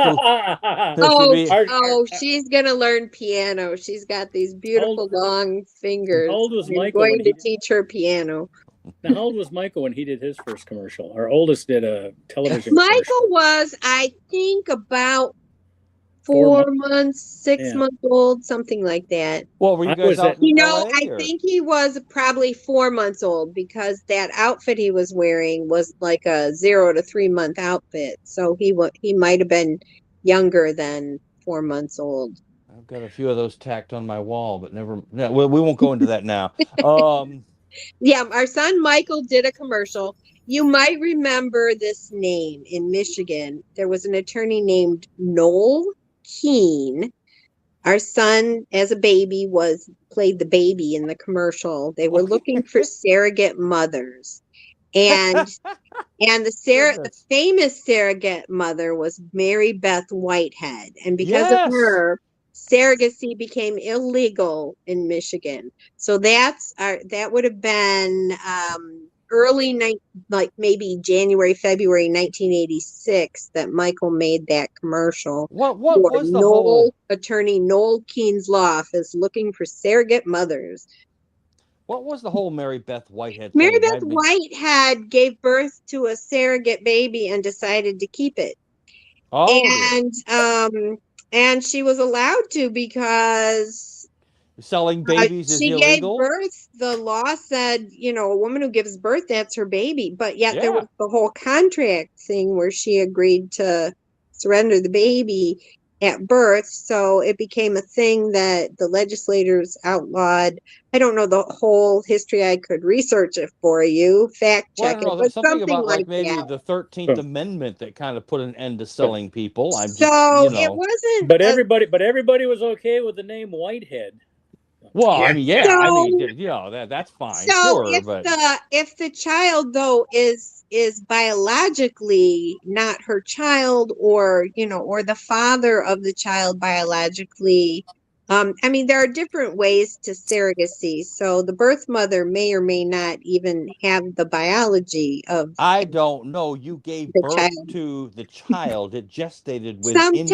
the. She's gonna learn piano. She's got these beautiful long fingers.
How old was
I'm
Michael
going to teach her piano.
Now, how old was Michael when he did his first commercial? Our oldest did a television
Michael
commercial.
was, I think, about 4 months, 6 months old, something like that.
Well, were you guys out in LA,
I think he was probably 4 months old because that outfit he was wearing was like a 0 to 3 month outfit. So he might have been younger than 4 months old.
I've got a few of those tacked on my wall, but we won't go into that now.
Yeah, our son Michael did a commercial. You might remember this name in Michigan. There was an attorney named Noel Keene. Our son, as a baby, played the baby in the commercial. They were looking for surrogate mothers, and the famous surrogate mother was Mary Beth Whitehead, and because of her, surrogacy became illegal in Michigan. So that would have been maybe January, February 1986 that Michael made that commercial.
What was the whole
attorney Noel Keene's law office looking for surrogate mothers?
What was the whole Mary Beth Whitehead?
Mary Beth Whitehead gave birth to a surrogate baby and decided to keep it. And she was allowed to because
selling babies is illegal.
She gave birth. The law said, a woman who gives birth, that's her baby. But yet there was the whole contract thing where she agreed to surrender the baby at birth. So it became a thing that the legislators outlawed. I don't know the whole history. I could research it for you, fact check it. But
something about
like
maybe
that.
The 13th Amendment that kind of put an end to selling people.
It wasn't.
But everybody was okay with the name Whitehead.
Well, that's fine.
So if the child though is biologically not her child, or the father of the child biologically, there are different ways to surrogacy. So the birth mother may or may not even have the biology of.
I don't know. You gave birth to the child. It gestated within you.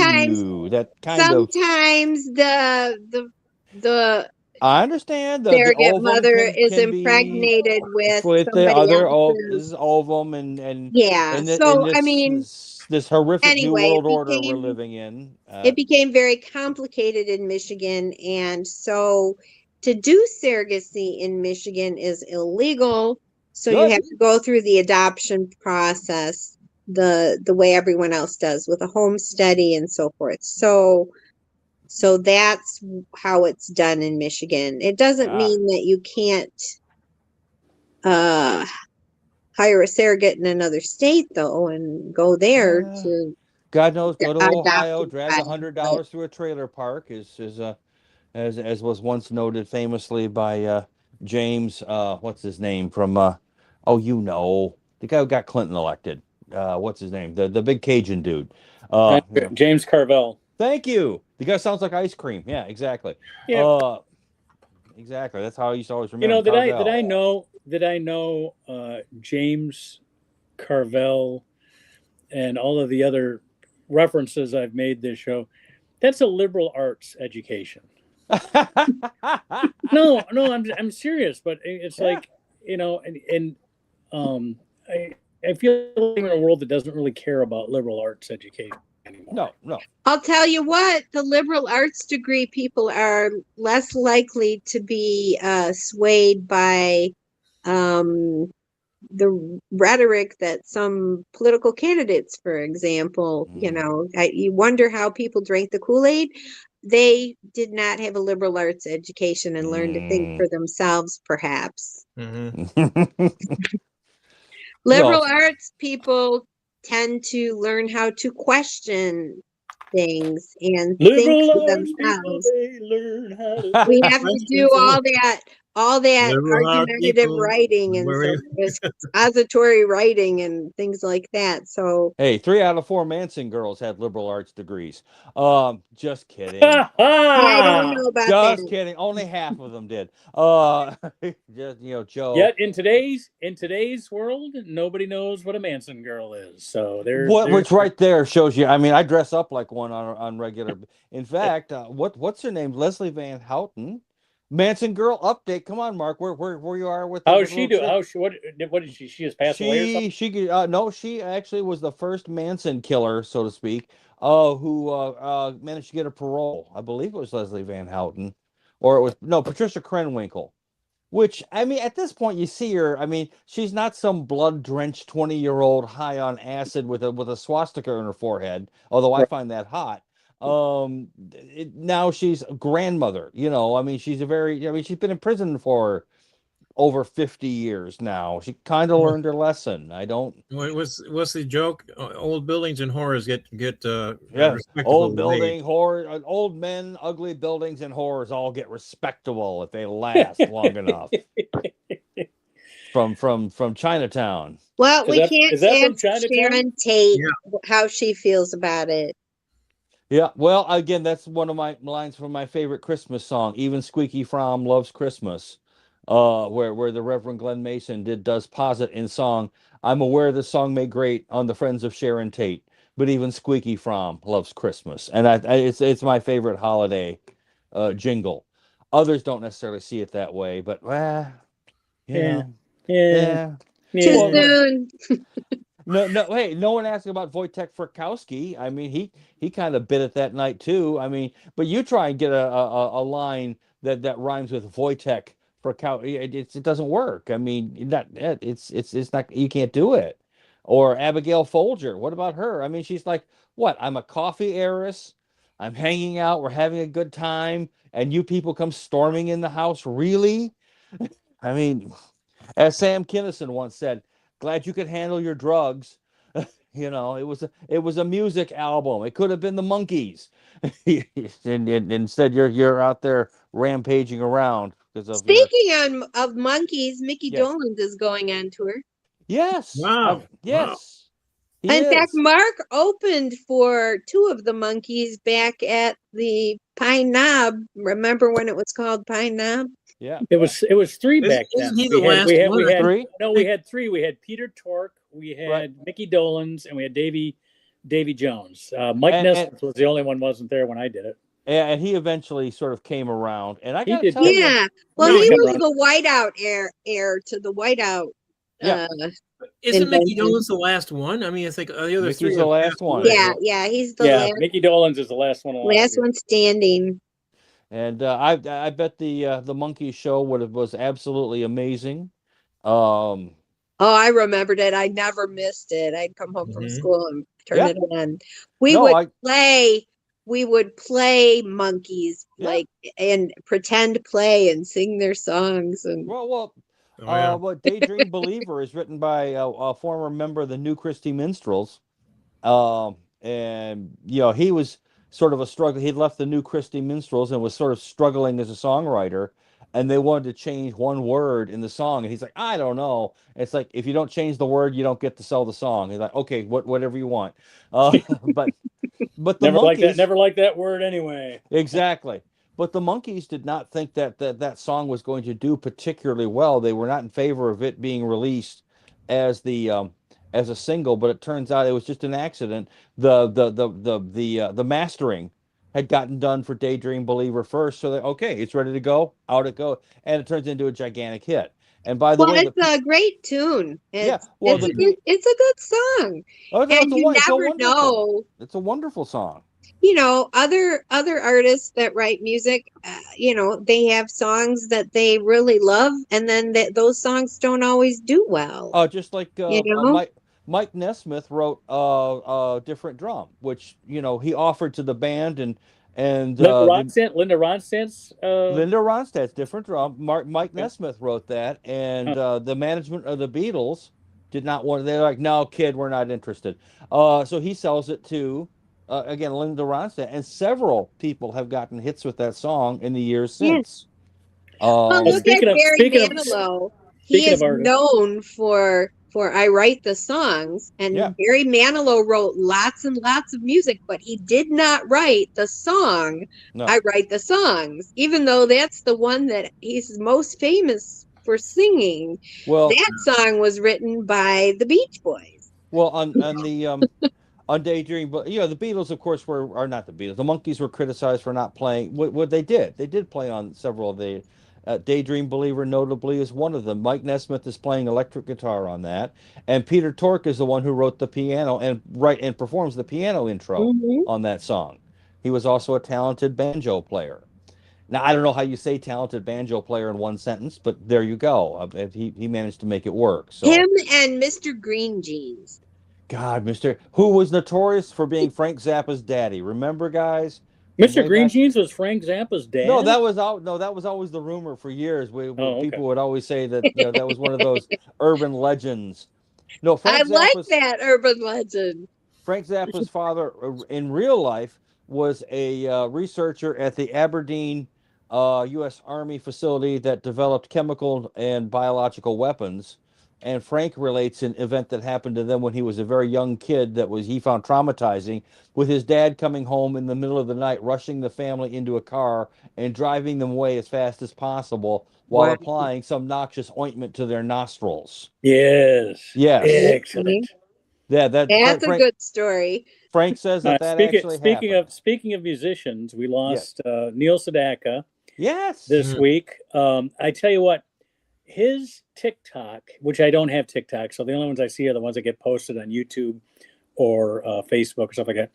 Sometimes the
I understand the
surrogate mother is impregnated with
the other ovum and this horrific new world order we're living in.
It became very complicated in Michigan, and so to do surrogacy in Michigan is illegal. So you have to go through the adoption process the way everyone else does, with a home study and so forth. So that's how it's done in Michigan. It doesn't mean that you can't hire a surrogate in another state, though, and go there to
God knows, go to Ohio,
adopted
drag
child, but
$100 through a trailer park as was once noted famously by James, what's his name from oh, the guy who got Clinton elected. What's his name? The big Cajun dude.
James Carvell.
Thank you. The guy sounds like ice cream. Yeah, exactly.
Yeah.
Exactly. That's how I used to always
You
remember.
know, did I know James Carvell and all of the other references I've made this show? That's a liberal arts education. No, I'm serious, but it's like, you know, I feel like we're in a world that doesn't really care about liberal arts education anymore.
No.
I'll tell you what, the liberal arts degree people are less likely to be swayed by the rhetoric that some political candidates, for example, you wonder how people drank the Kool-Aid. They did not have a liberal arts education and learned to think for themselves, perhaps.
Mm-hmm.
Liberal arts people tend to learn how to question things and think for themselves.
They learn how to
We have to do all that argumentative writing and so expository writing and things like that. So
hey, 3 out of 4 Manson girls had liberal arts degrees. Just kidding.
I don't know about that.
Just kidding. Only half of them did. Just Joe.
Yet in today's world, nobody knows what a Manson girl is. So
which right there shows you. I mean, I dress up like one on regular. In fact, what's her name? Leslie Van Houten. Manson girl update. Come on, Mark. Where you are with?
How's she do? What did she? She just passed away or something?
No, she actually was the first Manson killer, so to speak, who managed to get a parole. I believe it was Leslie Van Houten, or it was Patricia Krenwinkel. Which, I mean, at this point, you see her. I mean, she's not some blood-drenched 20-year-old high on acid with a swastika in her forehead. Although I find that hot. Now she's a grandmother. I mean, she's she's been in prison for over 50 years now. She kind of learned her lesson.
What's the joke? Old buildings and horrors get
old building horror, old men, ugly buildings and horrors all get respectable if they last long enough. From Chinatown.
Well, we can't ask Sharon Tate how she feels about it.
Yeah, well, again, that's one of my lines from my favorite Christmas song, Even Squeaky Fromm Loves Christmas. Where the Reverend Glenn Mason does posit in song, I'm aware the song may grate on the friends of Sharon Tate, but even Squeaky Fromm loves Christmas, and it's my favorite holiday jingle. Others don't necessarily see it that way, but
Too soon.
No. Hey, no one asked about Wojtek Frykowski. I mean, he kind of bit it that night too. I mean, but you try and get a line that rhymes with Wojtek. It doesn't work. I mean, it's not, you can't do it. Or Abigail Folger, what about her? I mean, she's like, what? I'm a coffee heiress. I'm hanging out. We're having a good time, and you people come storming in the house. Really? I mean, as Sam Kinison once said, glad you could handle your drugs. It was a music album. It could have been the Monkees. and instead, you're out there rampaging around.
Speaking of monkeys, Mickey Dolenz is going on tour.
Yes. Wow.
Yes.
Wow. In fact, Mark opened for 2 of the Monkees back at the Pine Knob. Remember when it was called Pine Knob?
Yeah.
It was 3 back then.
Isn't he the last one?
We had
3?
No, we had 3. We had Peter Tork, we had Mickey Dolenz, and we had Davy Jones. Mike Nesmith was the only one wasn't there when I did it.
And he eventually sort of came around, and I got
to tell you, well, he was the whiteout heir to the whiteout.
Yeah.
Isn't Mickey Dolenz the last one? I mean, it's like the other
Mickey's
3
the last one.
Yeah, he's the last.
Mickey Dolenz is the last one.
Last one standing.
And I bet the Monkey show was absolutely amazing.
Oh, I remembered it. I never missed it. I'd come home from school and turn it on. We would play Monkees, and pretend play and sing their songs. And
Daydream Believer is written by a former member of the New Christy Minstrels. And and he was sort of a struggle. He'd left the New Christie Minstrels and was sort of struggling as a songwriter, and they wanted to change one word in the song, and he's like, I don't know. It's like, if you don't change the word, you don't get to sell the song. He's like, okay, whatever you want. But the Monkees
never liked that word anyway.
Exactly. But the Monkees did not think that song was going to do particularly well. They were not in favor of it being released as as a single, but it turns out it was just an accident. The mastering had gotten done for Daydream Believer first, so okay, it's ready to go, out it goes, and it turns into a gigantic hit. And by the way,
it's a great tune. It's a good song.
Oh, no,
and you never know.
It's a wonderful song.
Other artists that write music, they have songs that they really love, and then those songs don't always do well.
Just like Mike Nesmith wrote Different Drum, which he offered to the band, and
Linda Ronstadt's
Different Drum. Mike Nesmith wrote that, and the management of the Beatles did not want. They're like, no, kid, we're not interested. So he sells it to. Again, Linda Ronstadt, and several people have gotten hits with that song in the years since.
Look at Barry Manilow. He is known for I write the songs, and Barry Manilow wrote lots and lots of music, but he did not write the song. No. I write the songs, even though that's the one that he's most famous for singing. Well, that song was written by the Beach Boys.
Well, on the on Daydream, but the Beatles, of course, are not the Beatles. The Monkees were criticized for not playing what they did. They did play on several of the Daydream Believer, notably, is one of them. Mike Nesmith is playing electric guitar on that, and Peter Tork is the one who wrote the piano and performs the piano intro on that song. He was also a talented banjo player. Now, I don't know how you say talented banjo player in one sentence, but there you go. He managed to make it work. So.
Him and Mr. Green Jeans.
God, who was notorious for being Frank Zappa's daddy. Remember, guys?
Mr. Green Jeans was Frank Zappa's dad?
No, that was always the rumor for years. People would always say that that was one of those urban legends. No,
Frank Zappa's, like that urban legend.
Frank Zappa's father, in real life, was a researcher at the Aberdeen U.S. Army facility that developed chemical and biological weapons. And Frank relates an event that happened to them when he was a very young kid that he found traumatizing, with his dad coming home in the middle of the night, rushing the family into a car and driving them away as fast as possible while applying some noxious ointment to their nostrils.
Yes.
Excellent. Yeah,
that's a good story.
Frank says that actually happened.
Speaking of musicians, we lost Neil Sedaka.
Yes.
This week. I tell you what. His TikTok, which I don't have TikTok, so the only ones I see are the ones that get posted on YouTube or Facebook or stuff like that.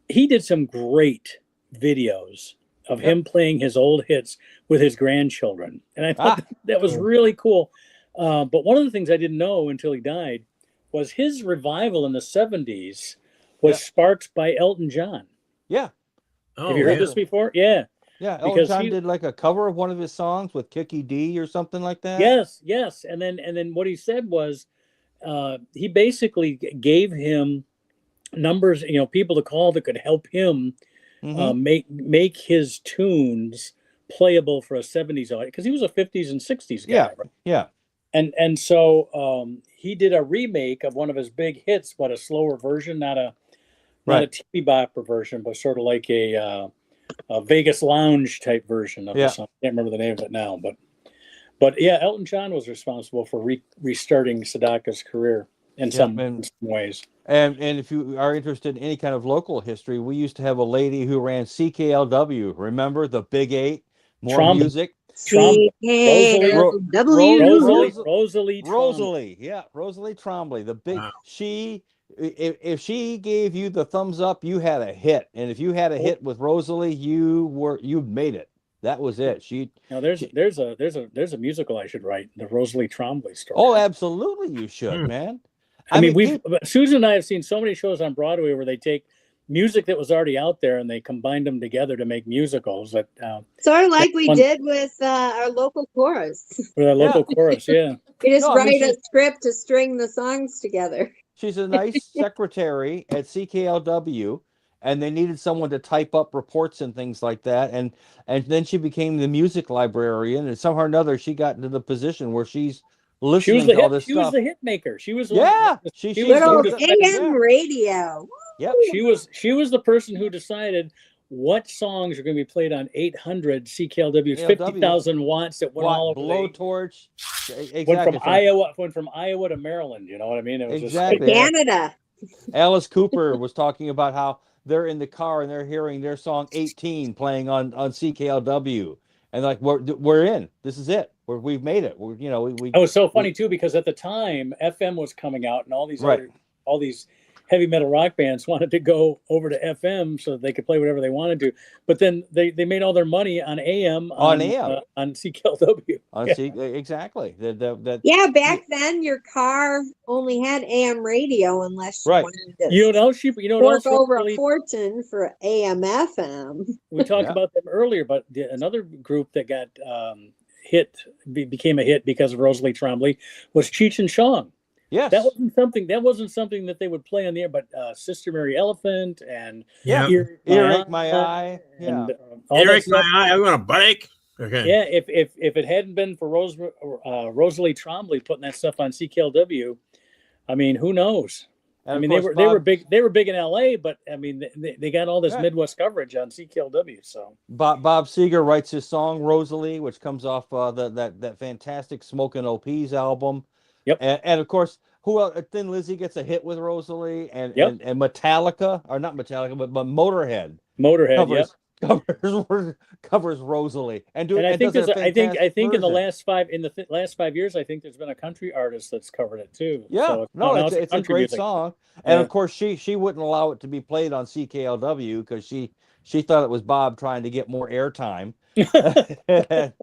He did some great videos of him playing his old hits with his grandchildren. And I thought that was really cool. But one of the things I didn't know until he died was his revival in the 70s was sparked by Elton John.
Yeah.
Have you heard this before? Yeah.
Yeah, Elton John did like a cover of one of his songs with Kiki D or something like that.
Yes. And then what he said was he basically gave him numbers, people to call that could help him make his tunes playable for a 70s audience, because he was a 50s and 60s guy.
Yeah.
And so he did a remake of one of his big hits, but a slower version, not a TV bopper version, but sort of like a Vegas Lounge type version of the song. I can't remember the name of it now, but yeah, Elton John was responsible for restarting Sedaka's career in some ways.
And if you are interested in any kind of local history, we used to have a lady who ran CKLW. Remember the Big 8? More music.
Rosalie
Trombley. The big If she gave you the thumbs up, you had a hit, and if you had a hit with Rosalie, you made it. That was it.
There's a musical I should write, the Rosalie Trombley story.
Oh, absolutely, you should, man.
I mean, Susan and I have seen so many shows on Broadway where they take music that was already out there and they combined them together to make musicals. That
sort of like we did with our local chorus.
With our local chorus, yeah.
We just write a script to string the songs together.
She's a nice secretary at CKLW, and they needed someone to type up reports and things like that. And then she became the music librarian, and somehow or another she got into the position where she's listening to all this stuff.
She was the hit maker. She was
she
Good old
was
AM radio.
Yep.
She was the person who decided what songs are going to be played on 800 CKLW, 50,000 watts that went all over
blowtorch.
Went from Iowa to Maryland. You know what I mean? It was
exactly
just Canada.
Alice Cooper was talking about how they're in the car and they're hearing their song 18 playing on CKLW, and like we're in. This is it. We've made it. It
was so funny too, because at the time FM was coming out and all these heavy metal rock bands wanted to go over to FM so that they could play whatever they wanted to. But then they made all their money on AM on CKLW.
Exactly.
Back then your car only had AM radio unless you wanted to fork over a fortune for AM FM.
We talked about them earlier, but another group that got became a hit because of Rosalie Trombley was Cheech and Chong.
Yes.
That wasn't something that they would play on the air, but Sister Mary Elephant and
Earache My Eye.
Yeah. Earache My Eye, I want a bike. Okay.
Yeah, if it hadn't been for Rosalie Trombley putting that stuff on CKLW, I mean, who knows?
And
I mean, they were big in LA, but I mean, they got all this Midwest coverage on CKLW. So
Bob Seger writes his song Rosalie, which comes off that fantastic Smokin' OPs album.
Yep.
And of course, who else? Thin Lizzy gets a hit with Rosalie, and Metallica, or not Metallica, but Motorhead. Covers Rosalie, and I think
in the last 5 years, I think there's been a country artist that's covered it too.
Yeah, so it's a great song, and of course she wouldn't allow it to be played on CKLW because she thought it was Bob trying to get more airtime.
It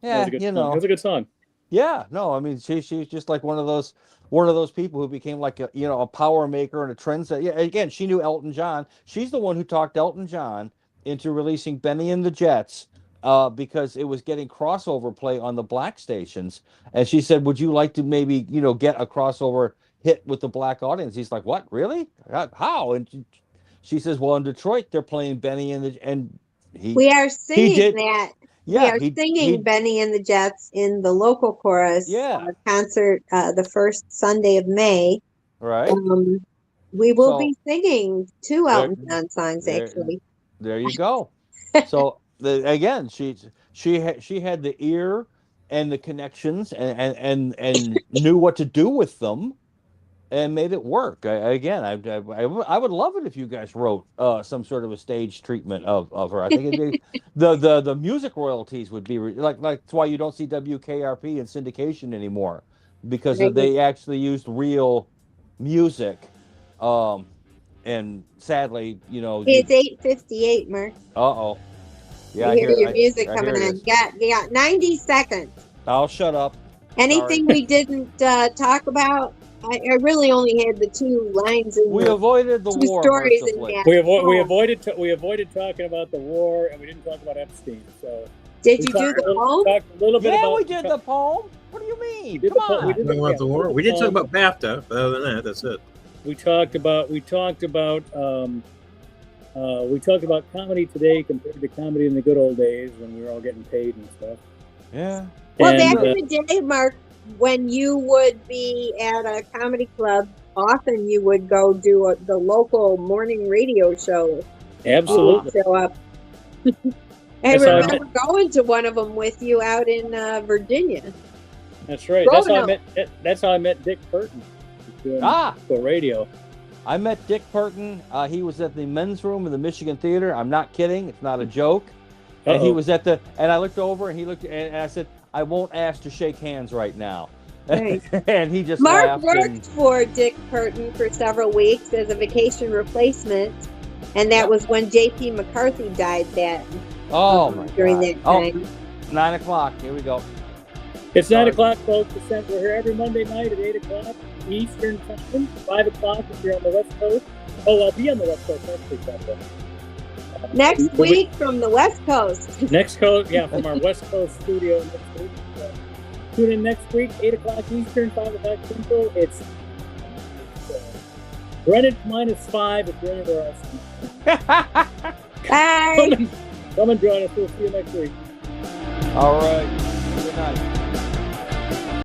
was a good song.
Yeah, no, I mean she's just like one of those people who became like a power maker and a trendsetter. Yeah, again, she knew Elton John. She's the one who talked Elton John into releasing Benny and the Jets because it was getting crossover play on the black stations. And she said, "Would you like to maybe get a crossover hit with the black audience?" He's like, "What? Really? How?" And she says, "Well, in Detroit, they're playing Benny and
we are singing that." Yeah, we are singing Benny and the Jets in the local chorus concert the first Sunday of May.
Right.
We will be singing 2 Elton John songs, actually.
There you go. So again, she had the ear and the connections and knew what to do with them and made it work. I would love it if you guys wrote some sort of a stage treatment of her. I think the music royalties would be like that's why you don't see WKRP in syndication anymore, because they actually used real music. And sadly,
it's 8:58, Mark.
Yeah,
I hear your music coming on. You got 90 seconds.
I'll shut up.
Anything we didn't talk about? I really only had the 2 lines in
we avoided the
2
war.
stories in that.
We avoided talking about the war, and we didn't talk about Epstein. So
did you do the poem?
We did the poem. What do you mean?
Come on. We didn't talk about the war. We didn't talk about BAFTA, but other than that, that's it.
We talked about comedy today compared to comedy in the good old days when we were all getting paid and stuff.
Yeah.
Well, back in the day, Mark, when you would be at a comedy club, often you would go do the local morning radio show.
Absolutely.
Show up. I remember going to one of them with you out in Virginia.
That's right. That's how I met Dick Burton. For radio.
I met Dick Burton. He was at the men's room in the Michigan Theater. I'm not kidding. It's not a joke. And he was and I looked over and he looked and I said, "I won't ask to shake hands right now."
Right.
And he just
Mark worked for Dick Burton for several weeks as a vacation replacement, and that was when J.P. McCarthy died. During that time.
9 o'clock. Here we go.
It's 9 o'clock, folks. We're here every Monday night at 8 o'clock Eastern Time, 5 o'clock if you're on the West Coast. I'll be on the West Coast next week.
Next week from the West Coast.
From our West Coast studio next week. Tune in next week, 8 o'clock Eastern, 5 o'clock Central. It's Brennan -5 at Brennan or us.
Bye.
Come and join us. We'll see you next week.
All right. Good night.